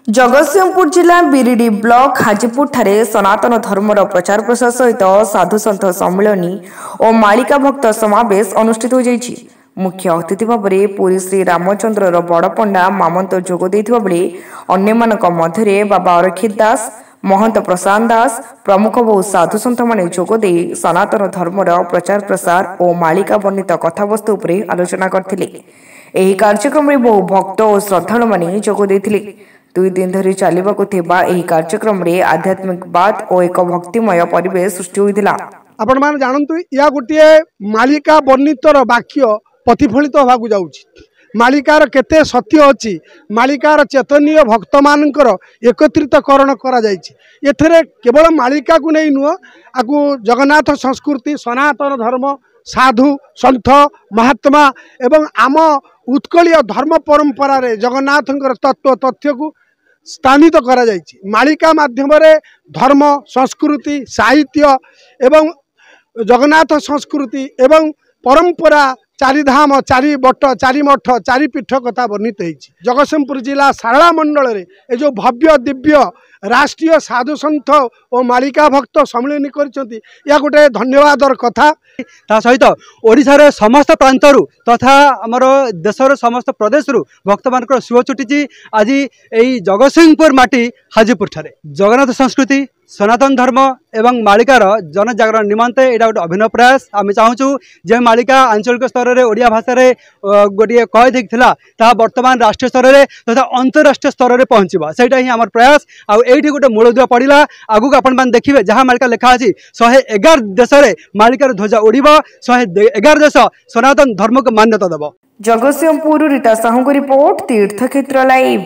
जगतसिंहपुर जिला बिरिडी ब्लॉक हाजीपुर ठारे सनातन धर्मर प्रचार प्रसार सहित साधुसंत सम्मिलनी और मालिका भक्त समावेश अनुष्ठित हो जाइछि। मुख्य अतिथि भाव में पुरी श्री रामचंद्र बड़पंडा मामंत जोग देथिबा बेले अन्यमानक मध्यरे बाबा अरखित दास, महंत प्रशांत दास प्रमुख बहु साधुसंत माने जोग दे सनातन धर्मर प्रचार प्रसार और मालिका वर्णित कथावस्तु उपरे आलोचना करथिले। एही कार्यक्रम में बहु भक्त और श्रद्धालु माने जोग देथिले। 2 दिन धरी चलिबाकु थिबा एही कार्यक्रम रे आध्यात्मिकवाद और एक भक्तिमय परिवेश सृष्टि होइतिला। आपण मान जानंतु या गोटे मालिका वर्णितर वाक्य प्रतिफलित होबाकु जाउछि। मालिकार केते सत्य अछि, मालिकार चेतनीय भक्त मानकर एकत्रितकरण करा जाइछि। एथरे केवल मालिका को नै नुह आकु जगन्नाथ संस्कृति, सनातन धर्म, साधु संत महात्मा एवं आम उत्कलीय धर्म परंपरा रे जगन्नाथंकर तत्व तथ्य को स्थानित करा जाइछि। मालिका माध्यम रे धर्म, संस्कृति, साहित्य एवं जगन्नाथ संस्कृति एवं परंपरा, चारिधाम, चारि बट, चारि मठ, चारि पीठ कथा वर्णित होइछि। जगतसिंहपुर जिला सारला मंडल रे ए जो भव्य दिव्य राष्ट्रीय साधु संत और मालिका भक्त सम्मिलनी करिसंती या गोटे धन्यवादर कथा। ता सहित ओडिशार समस्त प्रांतरु तथा आमर देशर समस्त प्रदेशरु भक्त मानकर सुओ छुटिछि। आज एई जगतसिंहपुर माटी हाजीपुर ठारे जगन्नाथ संस्कृति, सनातन धर्म एवं मालिकार जनजागरण निमंते एटा गोटे अभिनव प्रयास। आम चाहूँ जे मालिका आंचलिक स्तर में ओडिया भाषा रे गोटे कह देथिला ता वर्तमान राष्ट्रीय स्तर में तथा अंतरराष्ट्रीय स्तर में पहुँचवा, सेटा ही आमर प्रयास। आउठी गोटे मूलदुआ पड़ा आगू आपण मैंने देखिए जहाँ मालिका लेखा अच्छी 111 देश में मालिकार ध्वजा उड़ब, 111 देश सनातन धर्म को मान्यता देव। जगतसिंहपुर रीता साहू को रिपोर्ट, तीर्थक्षेत्र लाइव।